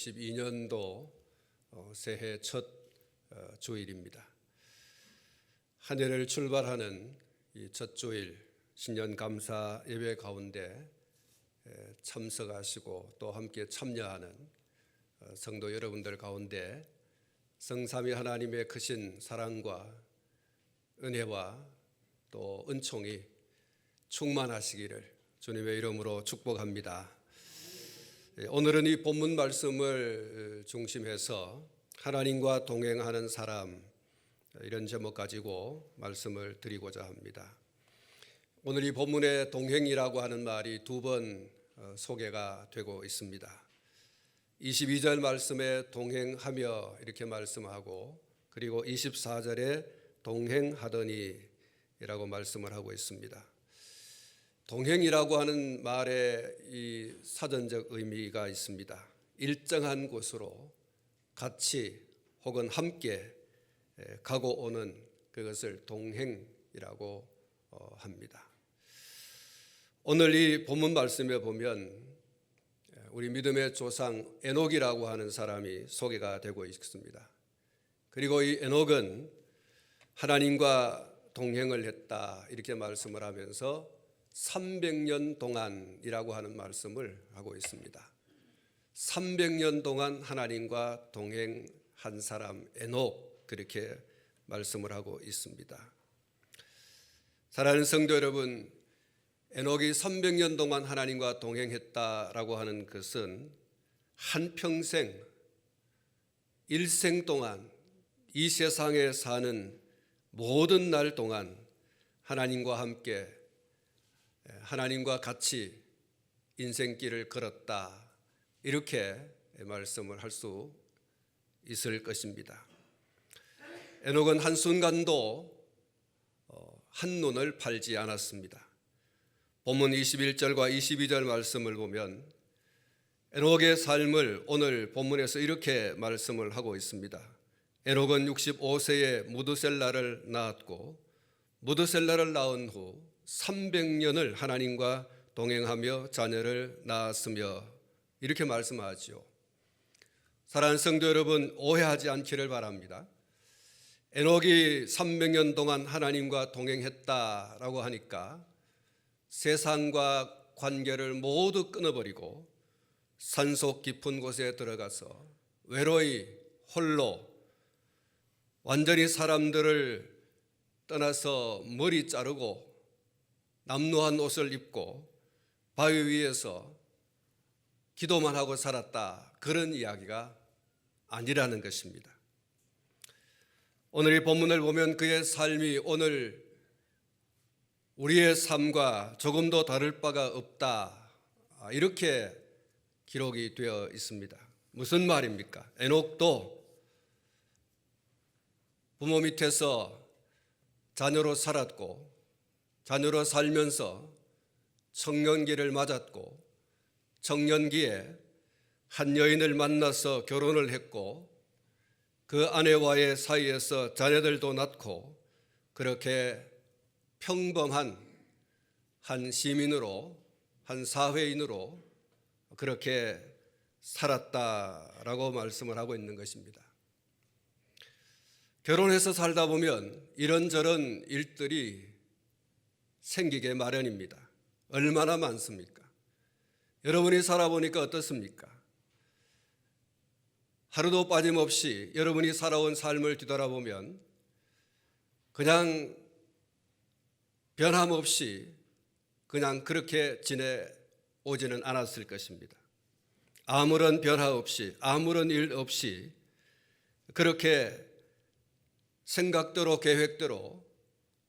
2022년도 새해 첫 주일입니다. 한 해를 출발하는 이 첫 주일 신년 감사 예배 가운데 참석하시고 또 함께 참여하는 성도 여러분들 가운데 성삼위 하나님의 크신 사랑과 은혜와 또 은총이 충만하시기를 주님의 이름으로 축복합니다. 오늘은 이 본문 말씀을 중심해서 하나님과 동행하는 사람, 이런 제목 가지고 말씀을 드리고자 합니다. 오늘 이 본문의 동행이라고 하는 말이 두 번 소개가 되고 있습니다. 22절 말씀에 동행하며 이렇게 말씀하고, 그리고 24절에 동행하더니 이라고 말씀을 하고 있습니다. 동행이라고 하는 말에 이 사전적 의미가 있습니다. 일정한 곳으로 같이 혹은 함께 가고 오는 그것을 동행이라고 합니다. 오늘 이 본문 말씀에 보면 우리 믿음의 조상 에녹이라고 하는 사람이 소개가 되고 있습니다. 그리고 이 에녹은 하나님과 동행을 했다 이렇게 말씀을 하면서 300년 동안이라고 하는 말씀을 하고 있습니다. 300년 동안 하나님과 동행한 사람 에녹, 그렇게 말씀을 하고 있습니다. 사랑하는 성도 여러분, 에녹이 300년 동안 하나님과 동행했다라고 하는 것은 한평생 일생 동안 이 세상에 사는 모든 날 동안 하나님과 함께 하나님과 같이 인생길을 걸었다, 이렇게 말씀을 할 수 있을 것입니다. 에녹은 한순간도 한눈을 팔지 않았습니다. 본문 21절과 22절 말씀을 보면 에녹의 삶을 오늘 본문에서 이렇게 말씀을 하고 있습니다. 에녹은 65세에 무드셀라를 낳았고, 무드셀라를 낳은 후 300년을 하나님과 동행하며 자녀를 낳았으며, 이렇게 말씀하죠. 사랑하는 성도 여러분, 오해하지 않기를 바랍니다. 에녹이 300년 동안 하나님과 동행했다라고 하니까 세상과 관계를 모두 끊어버리고 산속 깊은 곳에 들어가서 외로이 홀로 완전히 사람들을 떠나서 머리 자르고 남루한 옷을 입고 바위 위에서 기도만 하고 살았다, 그런 이야기가 아니라는 것입니다. 오늘 이 본문을 보면 그의 삶이 오늘 우리의 삶과 조금도 다를 바가 없다, 이렇게 기록이 되어 있습니다. 무슨 말입니까? 에녹도 부모 밑에서 자녀로 살았고, 자녀로 살면서 청년기를 맞았고, 청년기에 한 여인을 만나서 결혼을 했고, 그 아내와의 사이에서 자녀들도 낳고, 그렇게 평범한 한 시민으로, 한 사회인으로 그렇게 살았다라고 말씀을 하고 있는 것입니다. 결혼해서 살다 보면 이런저런 일들이 생기게 마련입니다. 얼마나 많습니까? 여러분이 살아보니까 어떻습니까? 하루도 빠짐없이 여러분이 살아온 삶을 뒤돌아보면 그냥 변함없이 그냥 그렇게 지내오지는 않았을 것입니다. 아무런 변화 없이, 아무런 일 없이 그렇게 생각대로 계획대로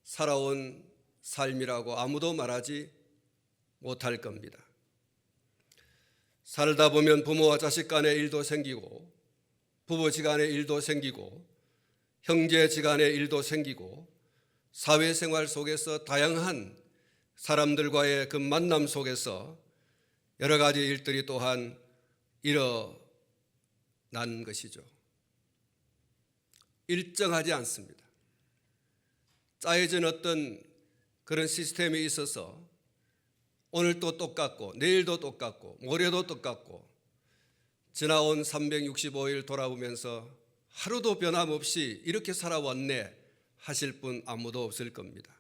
살아온 삶이라고 아무도 말하지 못할 겁니다. 살다 보면 부모와 자식 간의 일도 생기고, 부부지간의 일도 생기고, 형제지간의 일도 생기고, 사회생활 속에서 다양한 사람들과의 그 만남 속에서 여러 가지 일들이 또한 일어난 것이죠. 일정하지 않습니다. 짜여진 어떤 그런 시스템이 있어서 오늘도 똑같고 내일도 똑같고 모레도 똑같고 지나온 365일 돌아보면서 하루도 변함없이 이렇게 살아왔네 하실 분 아무도 없을 겁니다.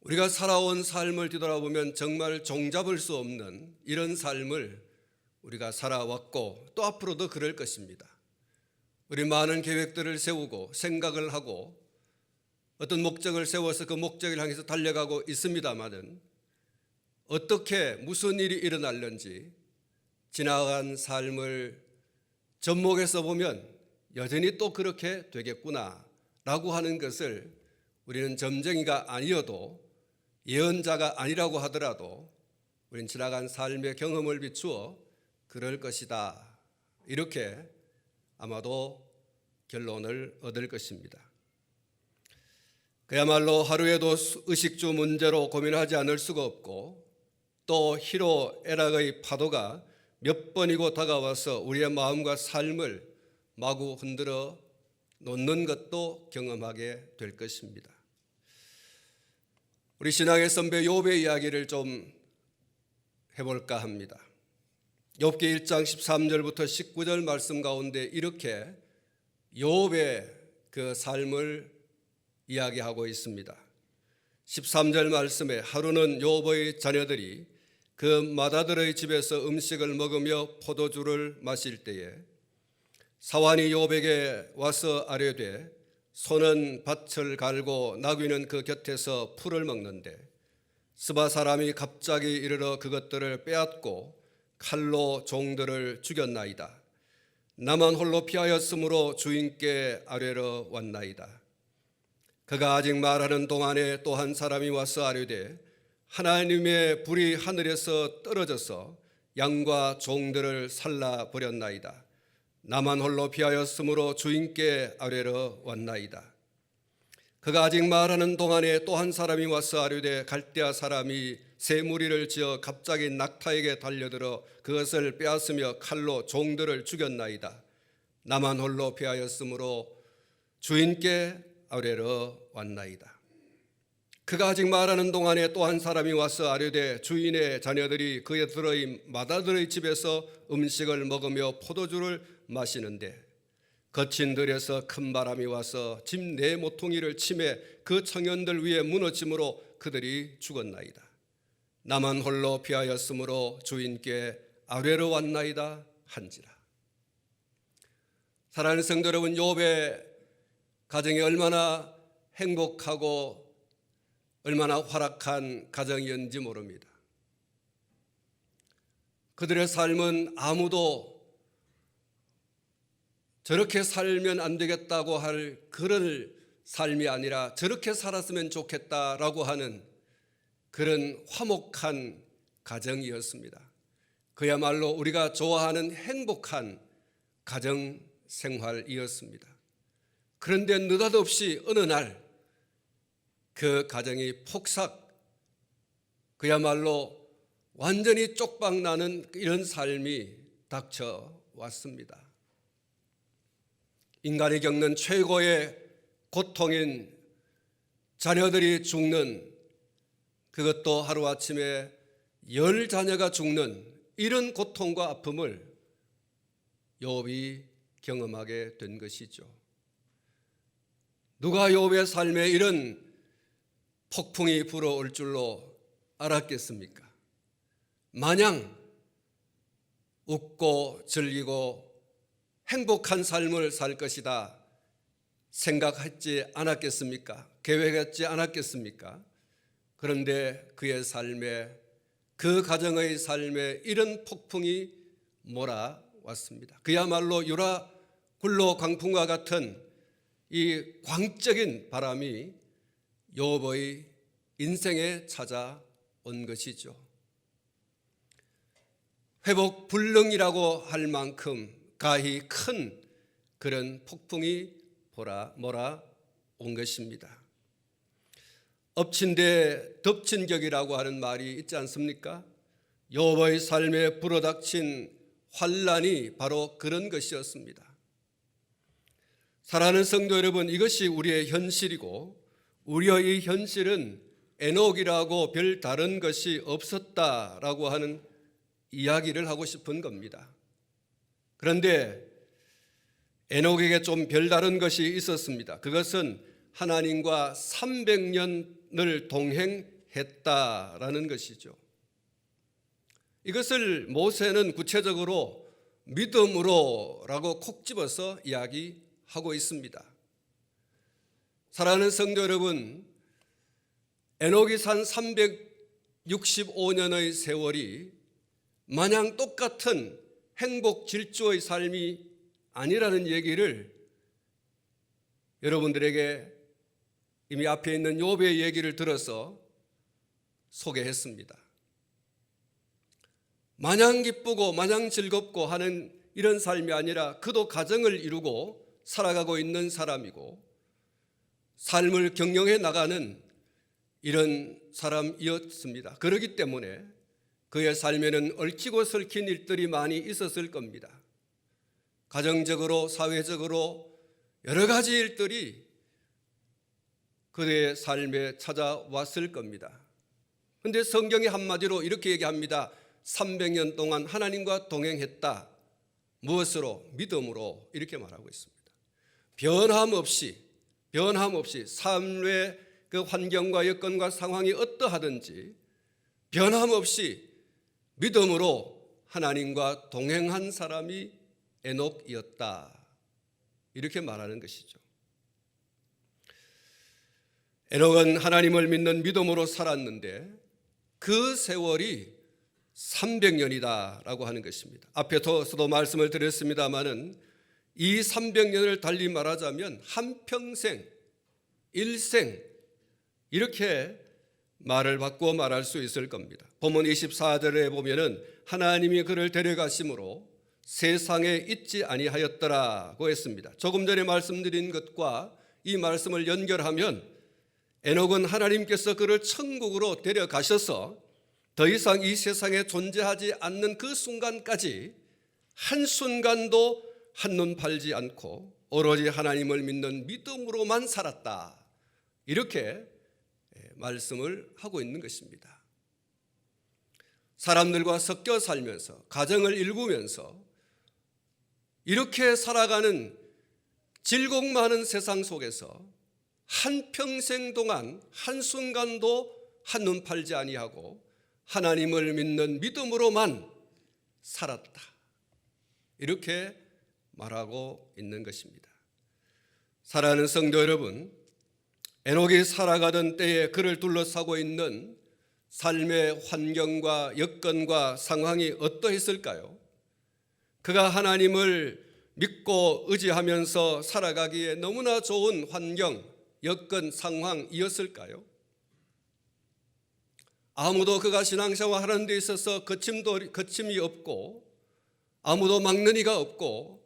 우리가 살아온 삶을 뒤돌아보면 정말 종잡을 수 없는 이런 삶을 우리가 살아왔고 또 앞으로도 그럴 것입니다. 우리 많은 계획들을 세우고 생각을 하고 어떤 목적을 세워서 그 목적을 향해서 달려가고 있습니다마는 어떻게 무슨 일이 일어날는지 지나간 삶을 접목해서 보면 여전히 또 그렇게 되겠구나라고 하는 것을 우리는 점쟁이가 아니어도 예언자가 아니라고 하더라도 우리는 지나간 삶의 경험을 비추어 그럴 것이다. 이렇게 아마도 결론을 얻을 것입니다. 그야말로 하루에도 의식주 문제로 고민하지 않을 수가 없고 또 희로애락의 파도가 몇 번이고 다가와서 우리의 마음과 삶을 마구 흔들어 놓는 것도 경험하게 될 것입니다. 우리 신앙의 선배 욥의 이야기를 좀 해볼까 합니다. 욥기 1장 13절부터 19절 말씀 가운데 이렇게 욥의 그 삶을 이야기하고 있습니다. 13절 말씀에 하루는 욥의 자녀들이 그 맏아들의 집에서 음식을 먹으며 포도주를 마실 때에 사환이 욥에게 와서 아뢰되 소는 밭을 갈고 나귀는 그 곁에서 풀을 먹는데 스바 사람이 갑자기 이르러 그것들을 빼앗고 칼로 종들을 죽였나이다. 나만 홀로 피하였으므로 주인께 아뢰러 왔나이다. 그가 아직 말하는 동안에 또 한 사람이 와서 아뢰되 하나님의 불이 하늘에서 떨어져서 양과 종들을 살라버렸나이다. 나만 홀로 피하였으므로 주인께 아뢰러 왔나이다. 그가 아직 말하는 동안에 또 한 사람이 와서 아뢰되 갈대아 사람이 새 무리를 지어 갑자기 낙타에게 달려들어 그것을 빼앗으며 칼로 종들을 죽였나이다. 나만 홀로 피하였으므로 주인께 아뢰러 왔나이다. 그가 아직 말하는 동안에 또 한 사람이 와서 아뢰되 주인의 자녀들이 그들의 맏아들의 집에서 음식을 먹으며 포도주를 마시는데 거친 들에서 큰 바람이 와서 집 네 모퉁이를 치매 그 청년들 위에 무너짐으로 그들이 죽었나이다. 나만 홀로 피하였으므로 주인께 아뢰러 왔나이다 한지라. 사랑하는 성도 여러분, 욥의 가정이 얼마나 행복하고 얼마나 활락한 가정이었는지 모릅니다. 그들의 삶은 아무도 저렇게 살면 안 되겠다고 할 그런 삶이 아니라 저렇게 살았으면 좋겠다라고 하는 그런 화목한 가정이었습니다. 그야말로 우리가 좋아하는 행복한 가정 생활이었습니다. 그런데 느닷없이 어느 날 그 가정이 폭삭, 그야말로 완전히 쪽박나는 이런 삶이 닥쳐왔습니다. 인간이 겪는 최고의 고통인 자녀들이 죽는, 그것도 하루아침에 10자녀가 죽는 이런 고통과 아픔을 욥이 경험하게 된 것이죠. 누가 욥의 삶에 이런 폭풍이 불어올 줄로 알았겠습니까? 마냥 웃고 즐기고 행복한 삶을 살 것이다 생각했지 않았겠습니까? 계획했지 않았겠습니까? 그런데 그의 삶에, 그 가정의 삶에 이런 폭풍이 몰아왔습니다. 그야말로 유라 굴로 광풍과 같은 이 광적인 바람이 욥의 인생에 찾아온 것이죠. 회복 불능이라고 할 만큼 가히 큰 그런 폭풍이 몰아온 것입니다. 엎친 데 덮친 격이라고 하는 말이 있지 않습니까? 욥의 삶에 불어닥친 환난이 바로 그런 것이었습니다. 사랑하는 성도 여러분, 이것이 우리의 현실이고 우리의 이 현실은 에녹이라고 별 다른 것이 없었다라고 하는 이야기를 하고 싶은 겁니다. 그런데 에녹에게 좀 별다른 것이 있었습니다. 그것은 하나님과 300년을 동행했다라는 것이죠. 이것을 모세는 구체적으로 믿음으로라고 콕 집어서 이야기하고 있습니다. 사랑하는 성도 여러분, 에녹이 산 365년의 세월이 마냥 똑같은 행복 질주의 삶이 아니라는 얘기를 여러분들에게 이미 앞에 있는 욥의 얘기를 들어서 소개했습니다. 마냥 기쁘고 마냥 즐겁고 하는 이런 삶이 아니라 그도 가정을 이루고 살아가고 있는 사람이고 삶을 경영해 나가는 이런 사람이었습니다. 그렇기 때문에 그의 삶에는 얽히고 설킨 일들이 많이 있었을 겁니다. 가정적으로 사회적으로 여러 가지 일들이 그의 삶에 찾아왔을 겁니다. 그런데 성경이 한마디로 이렇게 얘기합니다. 300년 동안 하나님과 동행했다. 무엇으로? 믿음으로 이렇게 말하고 있습니다. 변함없이 삶의 그 환경과 여건과 상황이 어떠하든지 변함없이 믿음으로 하나님과 동행한 사람이 에녹이었다. 이렇게 말하는 것이죠. 에녹은 하나님을 믿는 믿음으로 살았는데 그 세월이 300년이다라고 하는 것입니다. 앞에서도 말씀을 드렸습니다마는 이 300년을 달리 말하자면 한평생, 일생 이렇게 말을 바꾸어 말할 수 있을 겁니다. 본문 24절에 보면은 하나님이 그를 데려가심으로 세상에 있지 아니하였더라고 했습니다. 조금 전에 말씀드린 것과 이 말씀을 연결하면 에녹은 하나님께서 그를 천국으로 데려가셔서 더 이상 이 세상에 존재하지 않는 그 순간까지 한순간도 한눈 팔지 않고 오로지 하나님을 믿는 믿음으로만 살았다. 이렇게 말씀을 하고 있는 것입니다. 사람들과 섞여 살면서 가정을 일구면서 이렇게 살아가는 질곡 많은 세상 속에서 한평생 동안 한순간도 한눈 팔지 아니하고 하나님을 믿는 믿음으로만 살았다. 이렇게 말하고 있는 것입니다. 사랑하는 성도 여러분, 에녹이 살아가던 때에 그를 둘러싸고 있는 삶의 환경과 여건과 상황이 어떠했을까요? 그가 하나님을 믿고 의지하면서 살아가기에 너무나 좋은 환경, 여건, 상황이었을까요? 아무도 그가 신앙생활 하는 데 있어서 거침이 없고 아무도 막는 이가 없고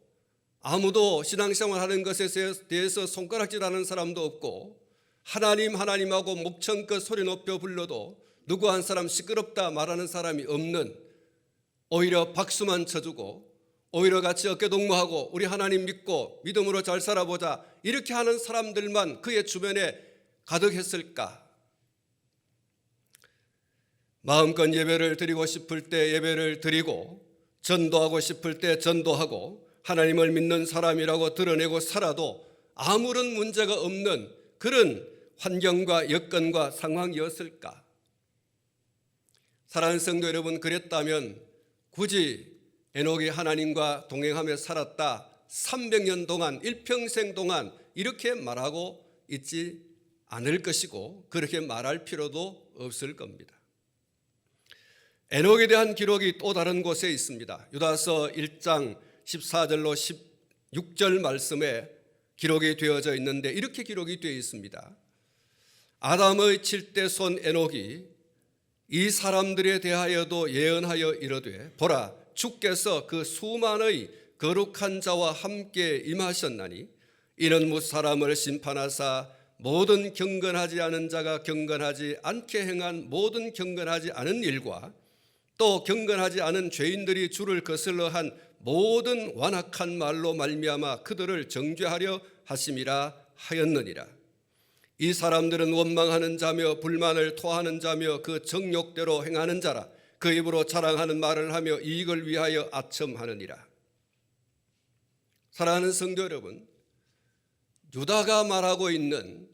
아무도 신앙생활 하는 것에 대해서 손가락질하는 사람도 없고 하나님하고 목청껏 소리 높여 불러도 누구 한 사람 시끄럽다 말하는 사람이 없는, 오히려 박수만 쳐주고 오히려 같이 어깨동무하고 우리 하나님 믿고 믿음으로 잘 살아보자 이렇게 하는 사람들만 그의 주변에 가득했을까? 마음껏 예배를 드리고 싶을 때 예배를 드리고 전도하고 싶을 때 전도하고 하나님을 믿는 사람이라고 드러내고 살아도 아무런 문제가 없는 그런 환경과 여건과 상황이었을까? 사랑하는 성도 여러분, 그랬다면 굳이 에녹이 하나님과 동행하며 살았다 300년 동안 일평생 동안 이렇게 말하고 있지 않을 것이고 그렇게 말할 필요도 없을 겁니다. 에녹에 대한 기록이 또 다른 곳에 있습니다. 유다서 1장 14절로 16절 말씀에 기록이 되어져 있는데 이렇게 기록이 되어 있습니다. 아담의 7대 손 에녹이 이 사람들에 대하여도 예언하여 이르되 보라, 주께서 그 수만의 거룩한 자와 함께 임하셨나니 이는 뭇 사람을 심판하사 모든 경건하지 않은 자가 경건하지 않게 행한 모든 경건하지 않은 일과 또 경건하지 않은 죄인들이 주를 거슬러 한 모든 완악한 말로 말미암아 그들을 정죄하려 하심이라 하였느니라. 이 사람들은 원망하는 자며 불만을 토하는 자며 그 정욕대로 행하는 자라. 그 입으로 자랑하는 말을 하며 이익을 위하여 아첨하느니라. 사랑하는 성도 여러분, 유다가 말하고 있는,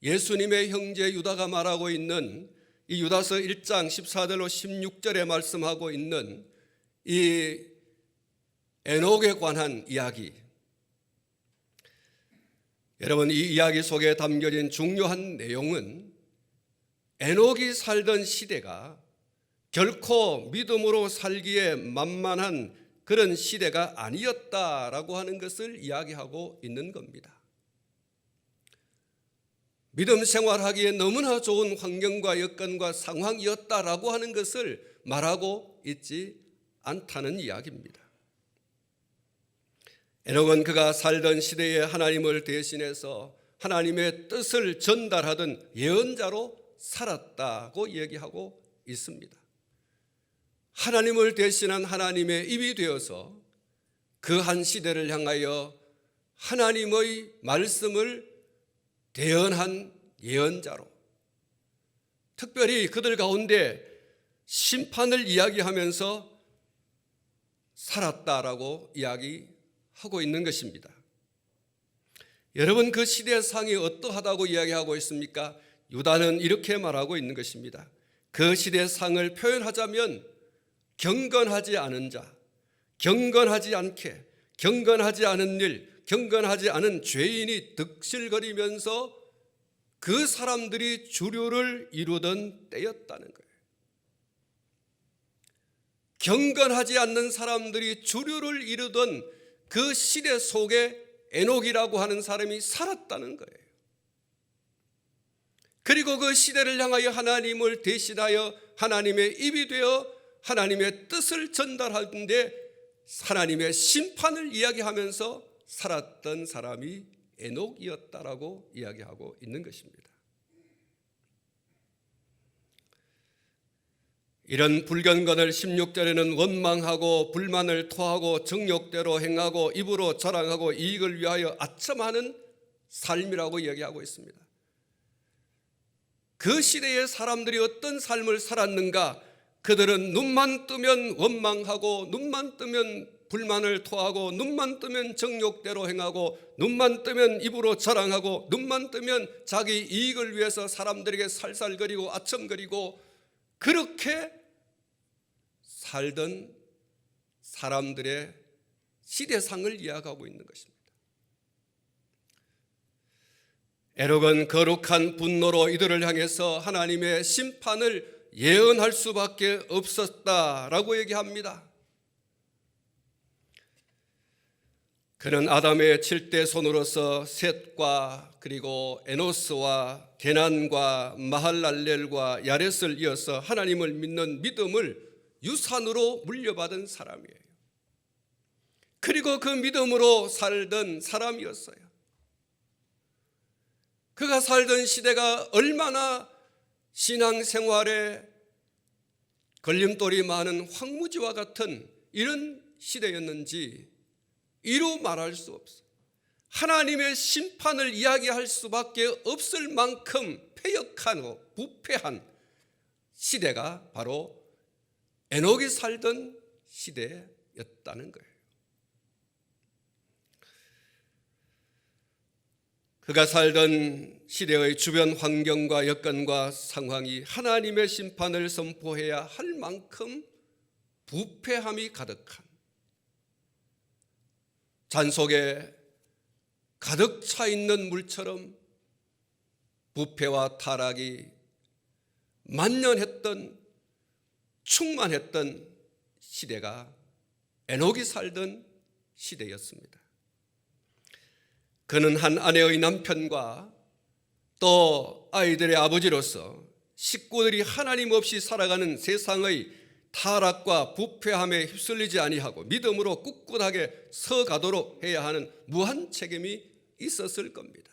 예수님의 형제 유다가 말하고 있는 이 유다서 1장 14절로 16절에 말씀하고 있는 이 에녹에 관한 이야기, 여러분, 이 이야기 속에 담겨진 중요한 내용은 에녹이 살던 시대가 결코 믿음으로 살기에 만만한 그런 시대가 아니었다라고 하는 것을 이야기하고 있는 겁니다. 믿음 생활하기에 너무나 좋은 환경과 여건과 상황이었다라고 하는 것을 말하고 있지 않다는 이야기입니다. 에녹은 그가 살던 시대에 하나님을 대신해서 하나님의 뜻을 전달하던 예언자로 살았다고 얘기하고 있습니다. 하나님을 대신한 하나님의 입이 되어서 그 한 시대를 향하여 하나님의 말씀을 대언한 예언자로, 특별히 그들 가운데 심판을 이야기하면서 살았다라고 이야기하고 있는 것입니다. 여러분, 그 시대상이 어떠하다고 이야기하고 있습니까? 유다는 이렇게 말하고 있는 것입니다. 그 시대상을 표현하자면 경건하지 않은 자, 경건하지 않게, 경건하지 않은 일, 경건하지 않은 죄인이 득실거리면서 그 사람들이 주류를 이루던 때였다는 거예요. 경건하지 않는 사람들이 주류를 이루던 그 시대 속에 에녹이라고 하는 사람이 살았다는 거예요. 그리고 그 시대를 향하여 하나님을 대신하여 하나님의 입이 되어 하나님의 뜻을 전달하는데 하나님의 심판을 이야기하면서 살았던 사람이 에녹이었다라고 이야기하고 있는 것입니다. 이런 불경건을 16절에는 원망하고 불만을 토하고 정욕대로 행하고 입으로 자랑하고 이익을 위하여 아첨하는 삶이라고 이야기하고 있습니다. 그 시대의 사람들이 어떤 삶을 살았는가? 그들은 눈만 뜨면 원망하고, 눈만 뜨면 불만을 토하고, 눈만 뜨면 정욕대로 행하고, 눈만 뜨면 입으로 자랑하고, 눈만 뜨면 자기 이익을 위해서 사람들에게 살살거리고 아첨거리고, 그렇게 살던 사람들의 시대상을 이야기하고 있는 것입니다. 에녹은 거룩한 분노로 이들을 향해서 하나님의 심판을 예언할 수밖에 없었다라고 얘기합니다. 그는 아담의 7대 손으로서 셋과 그리고 에노스와 게난과 마할랄렐과 야렛을 이어서 하나님을 믿는 믿음을 유산으로 물려받은 사람이에요. 그리고 그 믿음으로 살던 사람이었어요. 그가 살던 시대가 얼마나 신앙생활에 걸림돌이 많은 황무지와 같은 이런 시대였는지 이루 말할 수 없어요. 하나님의 심판을 이야기할 수밖에 없을 만큼 패역하고 부패한 시대가 바로 에녹이 살던 시대였다는 거예요. 그가 살던 시대의 주변 환경과 여건과 상황이 하나님의 심판을 선포해야 할 만큼 부패함이 가득한, 잔 속에 가득 차 있는 물처럼 부패와 타락이 만연했던, 충만했던 시대가 에녹이 살던 시대였습니다. 그는 한 아내의 남편과 또 아이들의 아버지로서 식구들이 하나님 없이 살아가는 세상의 타락과 부패함에 휩쓸리지 아니하고 믿음으로 꿋꿋하게 서가도록 해야 하는 무한 책임이 있었을 겁니다.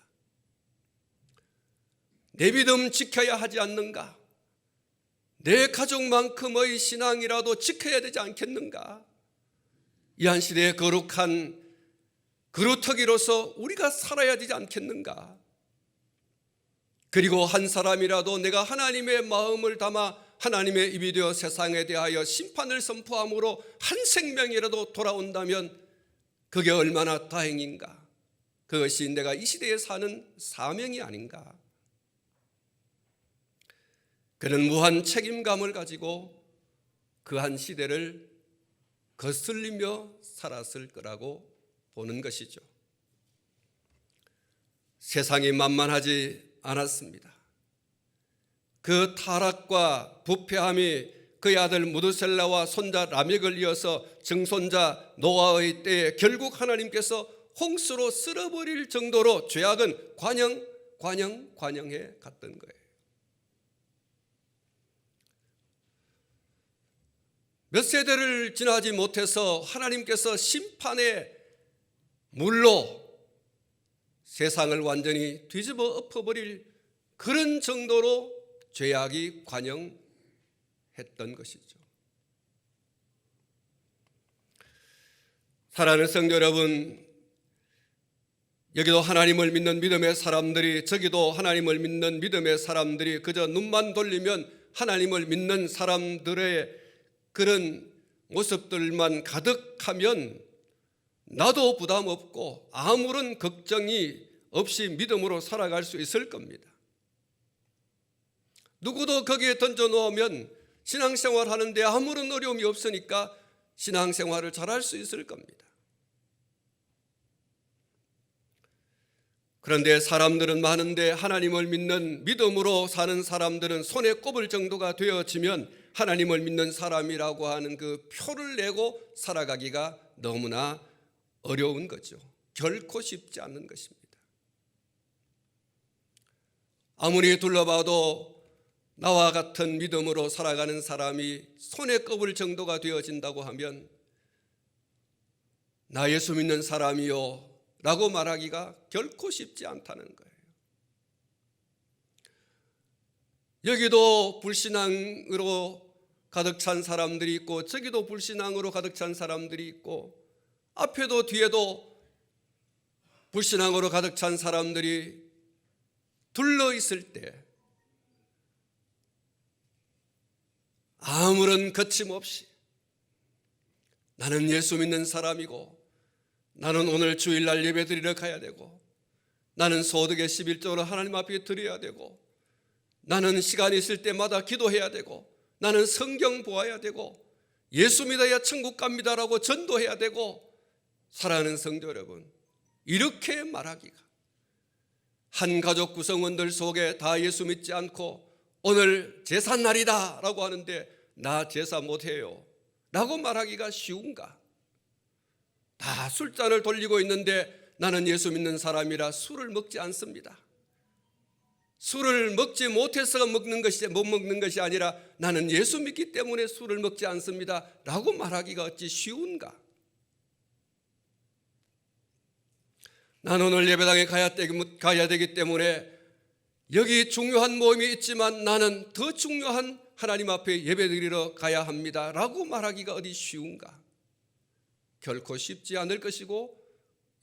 내 믿음 지켜야 하지 않는가? 내 가족만큼의 신앙이라도 지켜야 되지 않겠는가? 이 한 시대의 거룩한 그루터기로서 우리가 살아야 되지 않겠는가? 그리고 한 사람이라도 내가 하나님의 마음을 담아 하나님의 입이 되어 세상에 대하여 심판을 선포함으로 한 생명이라도 돌아온다면 그게 얼마나 다행인가. 그것이 내가 이 시대에 사는 사명이 아닌가. 그는 무한 책임감을 가지고 그 한 시대를 거슬리며 살았을 거라고 보는 것이죠. 세상이 만만하지 않았습니다. 그 타락과 부패함이 그의 아들 무드셀라와 손자 라멕을 이어서 증손자 노아의 때에 결국 하나님께서 홍수로 쓸어버릴 정도로 죄악은 관영해 갔던 거예요. 몇 세대를 지나지 못해서 하나님께서 심판의 물로 세상을 완전히 뒤집어 엎어버릴 그런 정도로 죄악이 관영했던 것이죠. 사랑하는 성도 여러분, 여기도 하나님을 믿는 믿음의 사람들이, 저기도 하나님을 믿는 믿음의 사람들이 그저 눈만 돌리면 하나님을 믿는 사람들의 그런 모습들만 가득하면 나도 부담 없고 아무런 걱정이 없이 믿음으로 살아갈 수 있을 겁니다. 누구도 거기에 던져 놓으면 신앙생활 하는데 아무런 어려움이 없으니까 신앙생활을 잘할 수 있을 겁니다. 그런데 사람들은 많은데 하나님을 믿는 믿음으로 사는 사람들은 손에 꼽을 정도가 되어지면 하나님을 믿는 사람이라고 하는 그 표를 내고 살아가기가 너무나 어려운 거죠. 결코 쉽지 않는 것입니다. 아무리 둘러봐도 나와 같은 믿음으로 살아가는 사람이 손에 꼽을 정도가 되어진다고 하면 나 예수 믿는 사람이요 라고 말하기가 결코 쉽지 않다는 거예요. 여기도 불신앙으로 가득 찬 사람들이 있고 저기도 불신앙으로 가득 찬 사람들이 있고 앞에도 뒤에도 불신앙으로 가득 찬 사람들이 둘러있을 때 아무런 거침없이 나는 예수 믿는 사람이고 나는 오늘 주일날 예배 드리러 가야 되고 나는 소득의 11조를 하나님 앞에 드려야 되고 나는 시간이 있을 때마다 기도해야 되고 나는 성경 보아야 되고 예수 믿어야 천국 갑니다라고 전도해야 되고 사랑하는 성도 여러분, 이렇게 말하기가 한 가족 구성원들 속에 다 예수 믿지 않고 오늘 제삿날이다 라고 하는데 나 제사 못해요 라고 말하기가 쉬운가? 다 술잔을 돌리고 있는데 나는 예수 믿는 사람이라 술을 먹지 않습니다. 술을 먹지 못해서 먹는 것이 못 먹는 것이 아니라 나는 예수 믿기 때문에 술을 먹지 않습니다 라고 말하기가 어찌 쉬운가? 나는 오늘 예배당에 가야 되기 때문에 여기 중요한 모임이 있지만 나는 더 중요한 하나님 앞에 예배드리러 가야 합니다 라고 말하기가 어디 쉬운가? 결코 쉽지 않을 것이고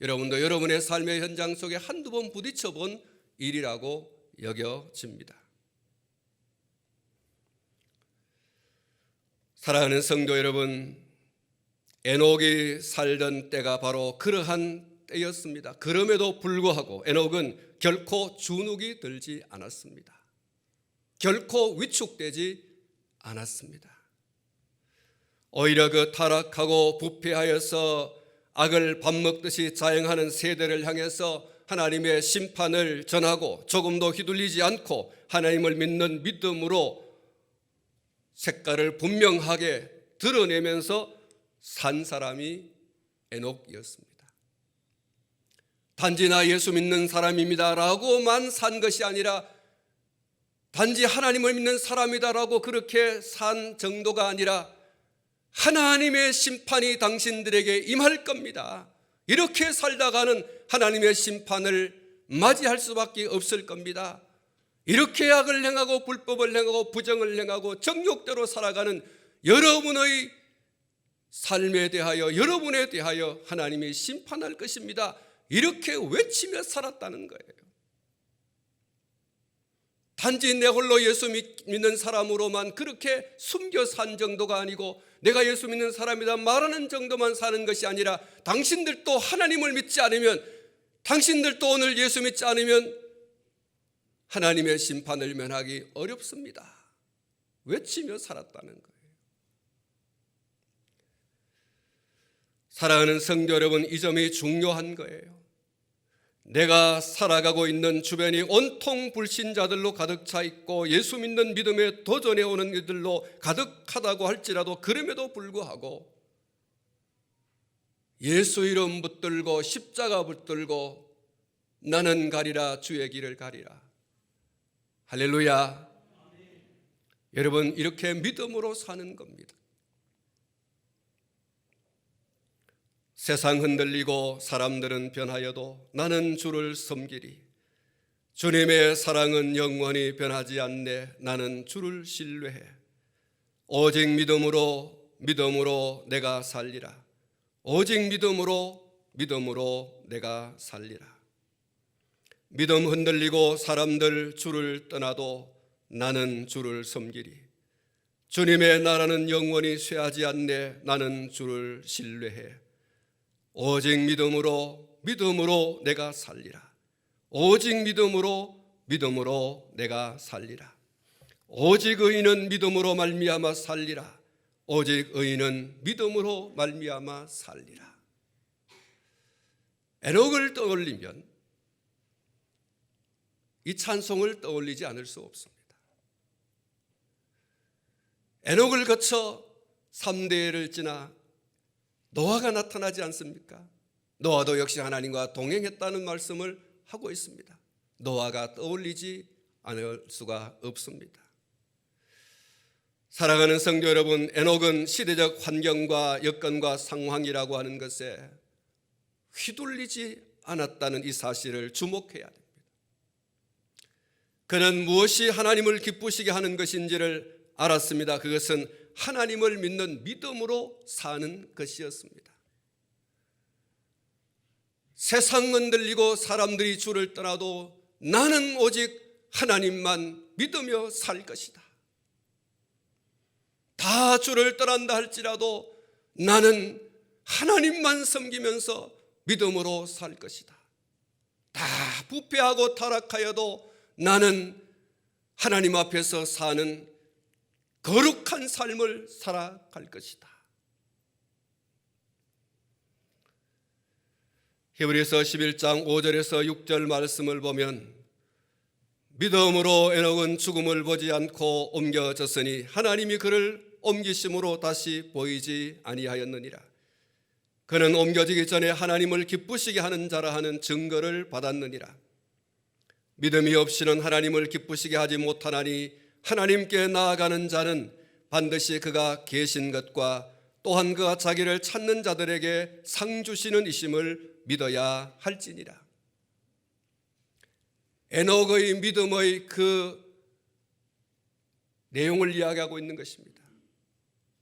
여러분도 여러분의 삶의 현장 속에 한두 번 부딪혀 본 일이라고 여겨집니다. 사랑하는 성도 여러분, 에녹이 살던 때가 바로 그러한 때였습니다. 그럼에도 불구하고 에녹은 결코 주눅이 들지 않았습니다. 결코 위축되지 않았습니다. 오히려 그 타락하고 부패하여서 악을 밥 먹듯이 자행하는 세대를 향해서 하나님의 심판을 전하고 조금도 휘둘리지 않고 하나님을 믿는 믿음으로 색깔을 분명하게 드러내면서 산 사람이 에녹이었습니다. 단지 나 예수 믿는 사람입니다 라고만 산 것이 아니라 단지 하나님을 믿는 사람이다라고 그렇게 산 정도가 아니라 하나님의 심판이 당신들에게 임할 겁니다. 이렇게 살다가는 하나님의 심판을 맞이할 수밖에 없을 겁니다. 이렇게 악을 행하고 불법을 행하고 부정을 행하고 정욕대로 살아가는 여러분의 삶에 대하여 여러분에 대하여 하나님이 심판할 것입니다. 이렇게 외치며 살았다는 거예요. 단지 내 홀로 예수 믿는 사람으로만 그렇게 숨겨 산 정도가 아니고 내가 예수 믿는 사람이다 말하는 정도만 사는 것이 아니라 당신들도 하나님을 믿지 않으면, 당신들도 오늘 예수 믿지 않으면 하나님의 심판을 면하기 어렵습니다. 외치며 살았다는 거예요. 사랑하는 성도 여러분, 이 점이 중요한 거예요. 내가 살아가고 있는 주변이 온통 불신자들로 가득 차 있고 예수 믿는 믿음에 도전해 오는 이들로 가득하다고 할지라도, 그럼에도 불구하고 예수 이름 붙들고 십자가 붙들고 나는 가리라, 주의 길을 가리라. 할렐루야. 여러분, 이렇게 믿음으로 사는 겁니다. 세상 흔들리고 사람들은 변하여도 나는 주를 섬기리. 주님의 사랑은 영원히 변하지 않네. 나는 주를 신뢰해. 오직 믿음으로 내가 살리라. 오직 믿음으로 내가 살리라. 믿음 흔들리고 사람들 주를 떠나도 나는 주를 섬기리. 주님의 나라는 영원히 쇠하지 않네. 나는 주를 신뢰해. 오직 믿음으로 내가 살리라. 오직 믿음으로 내가 살리라. 오직 의인은 믿음으로 말미암아 살리라. 오직 의인은 믿음으로 말미암아 살리라. 에녹을 떠올리면 이 찬송을 떠올리지 않을 수 없습니다. 에녹을 거쳐 3대를 지나 노아가 나타나지 않습니까? 노아도 역시 하나님과 동행했다는 말씀을 하고 있습니다. 노아가 떠올리지 않을 수가 없습니다. 사랑하는 성도 여러분, 에녹은 시대적 환경과 여건과 상황이라고 하는 것에 휘둘리지 않았다는 이 사실을 주목해야 됩니다. 그는 무엇이 하나님을 기쁘시게 하는 것인지를 알았습니다. 그것은 하나님을 믿는 믿음으로 사는 것이었습니다. 세상 흔들리고 사람들이 주를 떠나도 나는 오직 하나님만 믿으며 살 것이다. 다 주를 떠난다 할지라도 나는 하나님만 섬기면서 믿음으로 살 것이다. 다 부패하고 타락하여도 나는 하나님 앞에서 사는 거룩한 삶을 살아갈 것이다. 히브리서 11장 5절에서 6절 말씀을 보면 믿음으로 에녹은 죽음을 보지 않고 옮겨졌으니 하나님이 그를 옮기심으로 다시 보이지 아니하였느니라. 그는 옮겨지기 전에 하나님을 기쁘시게 하는 자라 하는 증거를 받았느니라. 믿음이 없이는 하나님을 기쁘시게 하지 못하나니 하나님께 나아가는 자는 반드시 그가 계신 것과 또한 그가 자기를 찾는 자들에게 상 주시는 이심을 믿어야 할지니라. 에녹의 믿음의 그 내용을 이야기하고 있는 것입니다.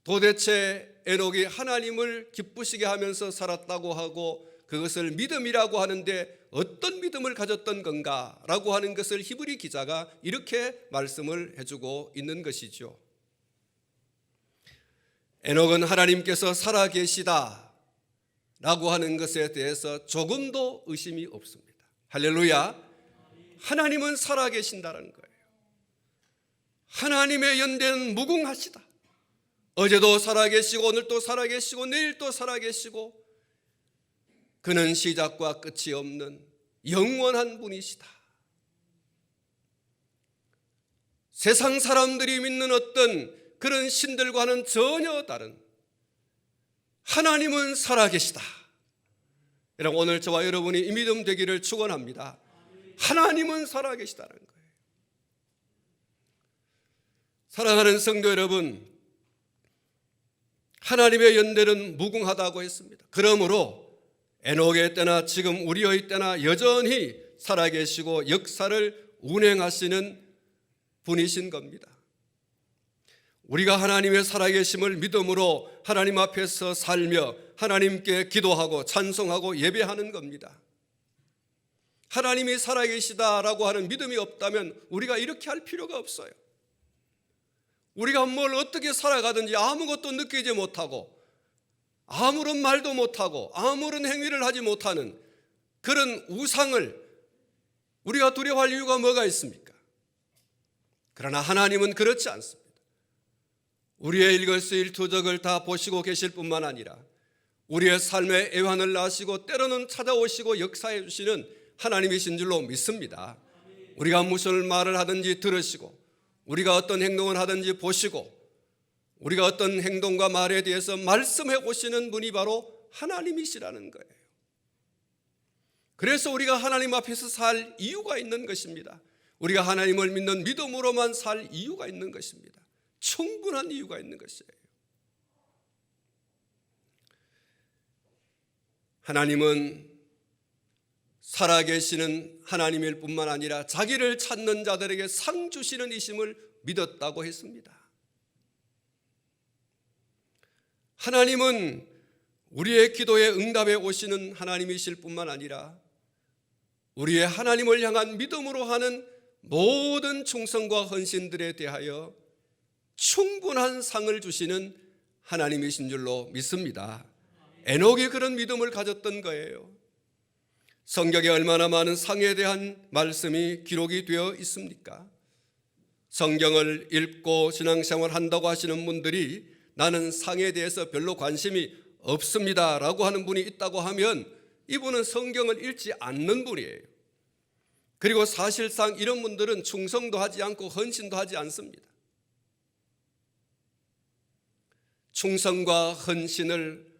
도대체 에녹이 하나님을 기쁘시게 하면서 살았다고 하고 그것을 믿음이라고 하는데 어떤 믿음을 가졌던 건가라고 하는 것을 히브리 기자가 이렇게 말씀을 해주고 있는 것이죠. 에녹은 하나님께서 살아계시다 라고 하는 것에 대해서 조금도 의심이 없습니다. 할렐루야. 하나님은 살아계신다는 거예요. 하나님의 연대는 무궁하시다. 어제도 살아계시고 오늘도 살아계시고 내일도 살아계시고 그는 시작과 끝이 없는 영원한 분이시다. 세상 사람들이 믿는 어떤 그런 신들과는 전혀 다른 하나님은 살아계시다. 여러분, 오늘 저와 여러분이 이 믿음 되기를 축원합니다. 하나님은 살아계시다는 거예요. 사랑하는 성도 여러분, 하나님의 연대는 무궁하다고 했습니다. 그러므로 에녹의 때나 지금 우리의 때나 여전히 살아계시고 역사를 운행하시는 분이신 겁니다. 우리가 하나님의 살아계심을 믿음으로 하나님 앞에서 살며 하나님께 기도하고 찬송하고 예배하는 겁니다. 하나님이 살아계시다라고 하는 믿음이 없다면 우리가 이렇게 할 필요가 없어요. 우리가 뭘 어떻게 살아가든지 아무것도 느끼지 못하고 아무런 말도 못하고 아무런 행위를 하지 못하는 그런 우상을 우리가 두려워할 이유가 뭐가 있습니까? 그러나 하나님은 그렇지 않습니다. 우리의 일거수일투족을 다 보시고 계실 뿐만 아니라 우리의 삶의 애환을 아시고 때로는 찾아오시고 역사해 주시는 하나님이신 줄로 믿습니다. 우리가 무슨 말을 하든지 들으시고 우리가 어떤 행동을 하든지 보시고 우리가 어떤 행동과 말에 대해서 말씀해 오시는 분이 바로 하나님이시라는 거예요. 그래서 우리가 하나님 앞에서 살 이유가 있는 것입니다. 우리가 하나님을 믿는 믿음으로만 살 이유가 있는 것입니다. 충분한 이유가 있는 것이에요. 하나님은 살아계시는 하나님일 뿐만 아니라 자기를 찾는 자들에게 상 주시는 이심을 믿었다고 했습니다. 하나님은 우리의 기도에 응답해 오시는 하나님이실 뿐만 아니라 우리의 하나님을 향한 믿음으로 하는 모든 충성과 헌신들에 대하여 충분한 상을 주시는 하나님이신 줄로 믿습니다. 에녹이 그런 믿음을 가졌던 거예요. 성경에 얼마나 많은 상에 대한 말씀이 기록이 되어 있습니까? 성경을 읽고 신앙생활 한다고 하시는 분들이 나는 상에 대해서 별로 관심이 없습니다 라고 하는 분이 있다고 하면 이분은 성경을 읽지 않는 분이에요. 그리고 사실상 이런 분들은 충성도 하지 않고 헌신도 하지 않습니다. 충성과 헌신을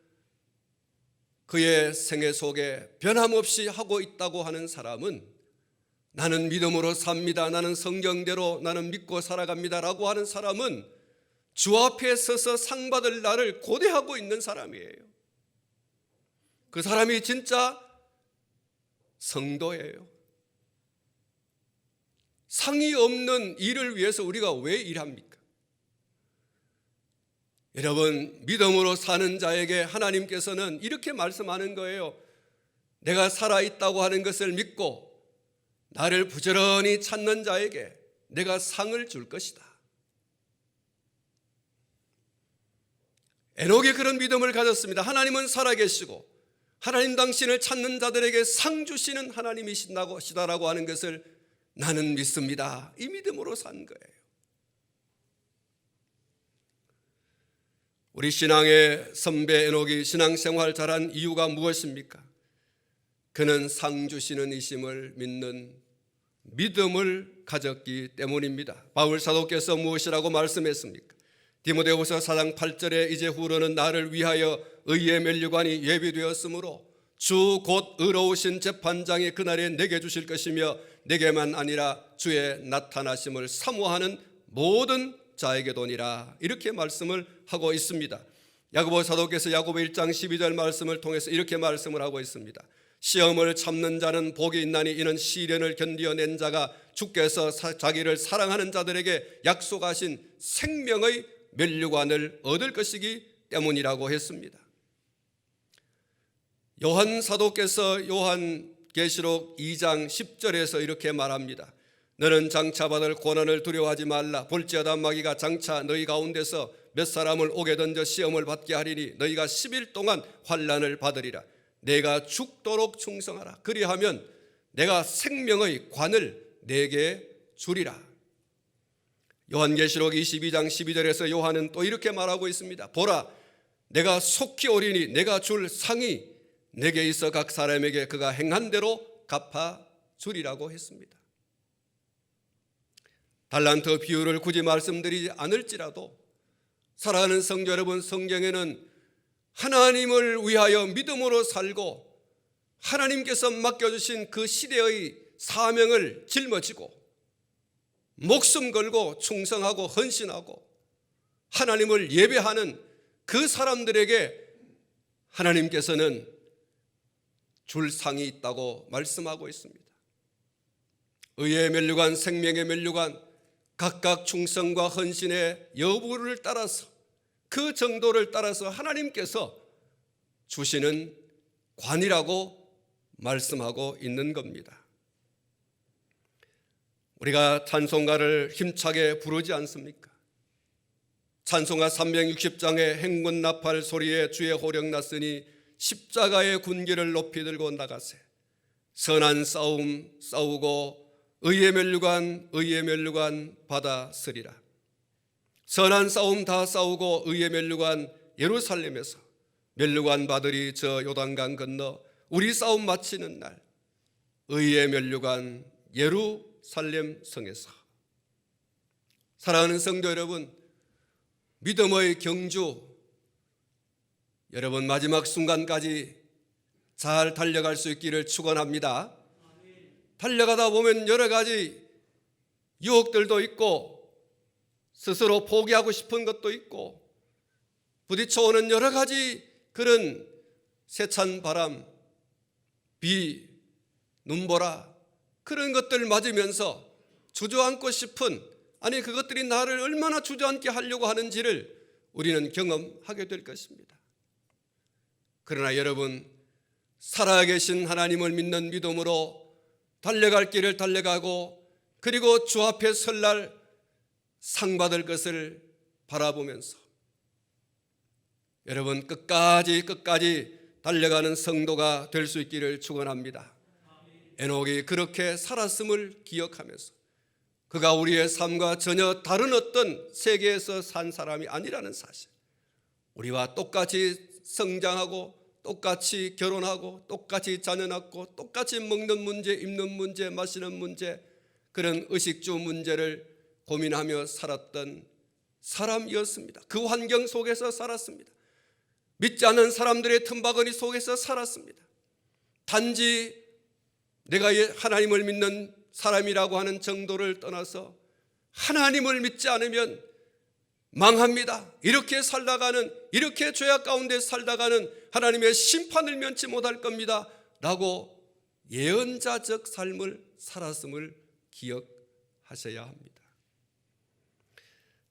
그의 생애 속에 변함없이 하고 있다고 하는 사람은 나는 믿음으로 삽니다, 나는 성경대로 나는 믿고 살아갑니다 라고 하는 사람은 주 앞에 서서 상 받을 날을 고대하고 있는 사람이에요. 그 사람이 진짜 성도예요. 상이 없는 일을 위해서 우리가 왜 일합니까? 여러분, 믿음으로 사는 자에게 하나님께서는 이렇게 말씀하는 거예요. 내가 살아있다고 하는 것을 믿고 나를 부지런히 찾는 자에게 내가 상을 줄 것이다. 에녹이 그런 믿음을 가졌습니다. 하나님은 살아계시고 하나님 당신을 찾는 자들에게 상 주시는 하나님이시다라고 하는 것을 나는 믿습니다. 이 믿음으로 산 거예요. 우리 신앙의 선배 에녹이 신앙생활 잘한 이유가 무엇입니까? 그는 상 주시는 이심을 믿는 믿음을 가졌기 때문입니다. 바울 사도께서 무엇이라고 말씀했습니까? 디모데후서 4장 8절에 이제후로는 나를 위하여 의의 면류관이 예비되었으므로 주 곧 의로우신 재판장이 그날에 내게 주실 것이며 내게만 아니라 주의 나타나심을 사모하는 모든 자에게도니라. 이렇게 말씀을 하고 있습니다. 야고보 사도께서 야고보 1장 12절 말씀을 통해서 이렇게 말씀을 하고 있습니다. 시험을 참는 자는 복이 있나니 이는 시련을 견디어낸 자가 주께서 자기를 사랑하는 자들에게 약속하신 생명의 면류관을 얻을 것이기 때문이라고 했습니다. 요한 사도께서 요한계시록 2장 10절에서 이렇게 말합니다. 너는 장차 받을 고난을 두려워하지 말라. 볼지어다 마귀가 장차 너희 가운데서 몇 사람을 옥에 던져 시험을 받게 하리니 너희가 10일 동안 환난을 받으리라. 내가 죽도록 충성하라. 그리하면 내가 생명의 관을 내게 주리라. 요한계시록 22장 12절에서 요한은 또 이렇게 말하고 있습니다. 보라, 내가 속히 오리니 내가 줄 상이 내게 있어 각 사람에게 그가 행한 대로 갚아 주리라고 했습니다. 달란트 비유를 굳이 말씀드리지 않을지라도 사랑하는 성도 여러분, 성경에는 하나님을 위하여 믿음으로 살고 하나님께서 맡겨주신 그 시대의 사명을 짊어지고 목숨 걸고 충성하고 헌신하고 하나님을 예배하는 그 사람들에게 하나님께서는 줄 상이 있다고 말씀하고 있습니다. 의의 면류관, 생명의 면류관, 각각 충성과 헌신의 여부를 따라서 그 정도를 따라서 하나님께서 주시는 관이라고 말씀하고 있는 겁니다. 우리가 찬송가를 힘차게 부르지 않습니까? 찬송가 360장의 행군 나팔 소리에 주의 호령 났으니 십자가의 군기를 높이 들고 나가세. 선한 싸움 싸우고 의의 면류관 받아 쓰리라. 선한 싸움 다 싸우고 의의 면류관 예루살렘에서 면류관 받으리. 저 요단강 건너 우리 싸움 마치는 날 의의 면류관 예루살렘 성에서. 사랑하는 성도 여러분, 믿음의 경주, 여러분 마지막 순간까지 잘 달려갈 수 있기를 축원합니다. 달려가다 보면 여러 가지 유혹들도 있고 스스로 포기하고 싶은 것도 있고 부딪혀오는 여러 가지 그런 세찬 바람, 비, 눈보라 그런 것들을 맞으면서 주저앉고 싶은, 아니 그것들이 나를 얼마나 주저앉게 하려고 하는지를 우리는 경험하게 될 것입니다. 그러나 여러분, 살아계신 하나님을 믿는 믿음으로 달려갈 길을 달려가고 그리고 주 앞에 설날 상 받을 것을 바라보면서 여러분 끝까지 달려가는 성도가 될 수 있기를 축원합니다. 에녹이 그렇게 살았음을 기억하면서 그가 우리의 삶과 전혀 다른 어떤 세계에서 산 사람이 아니라는 사실, 우리와 똑같이 성장하고 똑같이 결혼하고 똑같이 자녀 낳고 똑같이 먹는 문제, 입는 문제, 마시는 문제, 그런 의식주 문제를 고민하며 살았던 사람이었습니다. 그 환경 속에서 살았습니다. 믿지 않는 사람들의 틈바구니 속에서 살았습니다. 단지 내가 하나님을 믿는 사람이라고 하는 정도를 떠나서 하나님을 믿지 않으면 망합니다. 이렇게 살다가는, 이렇게 죄악 가운데 살다가는 하나님의 심판을 면치 못할 겁니다 라고 예언자적 삶을 살았음을 기억하셔야 합니다.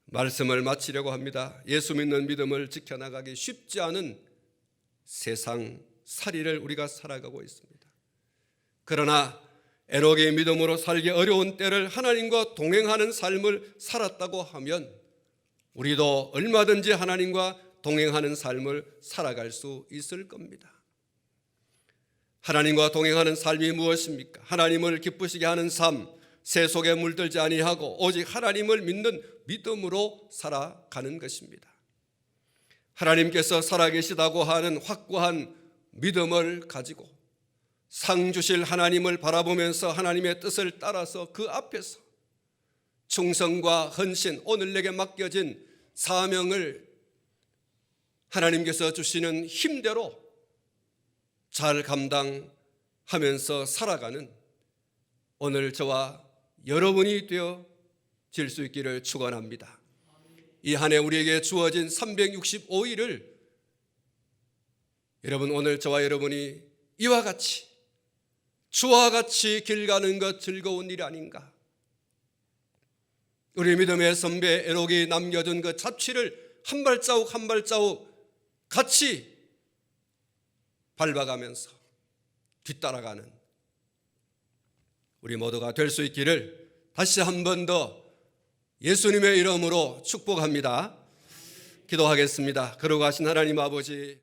말씀을 마치려고 합니다. 예수 믿는 믿음을 지켜나가기 쉽지 않은 세상 살이를 우리가 살아가고 있습니다. 그러나 에녹의 믿음으로 살기 어려운 때를 하나님과 동행하는 삶을 살았다고 하면 우리도 얼마든지 하나님과 동행하는 삶을 살아갈 수 있을 겁니다. 하나님과 동행하는 삶이 무엇입니까? 하나님을 기쁘시게 하는 삶, 세속에 물들지 아니하고 오직 하나님을 믿는 믿음으로 살아가는 것입니다. 하나님께서 살아계시다고 하는 확고한 믿음을 가지고 상 주실 하나님을 바라보면서 하나님의 뜻을 따라서 그 앞에서 충성과 헌신, 오늘 내게 맡겨진 사명을 하나님께서 주시는 힘대로 잘 감당하면서 살아가는 오늘 저와 여러분이 되어질 수 있기를 축원합니다. 이 한 해 우리에게 주어진 365일을 여러분, 오늘 저와 여러분이 이와 같이 주와 같이 길 가는 것 즐거운 일 아닌가? 우리 믿음의 선배 에녹이 남겨준 그 자취를 한 발자국 한 발자국 같이 밟아가면서 뒤따라가는 우리 모두가 될 수 있기를 다시 한 번 더 예수님의 이름으로 축복합니다. 기도하겠습니다. 거룩하신 하나님 아버지,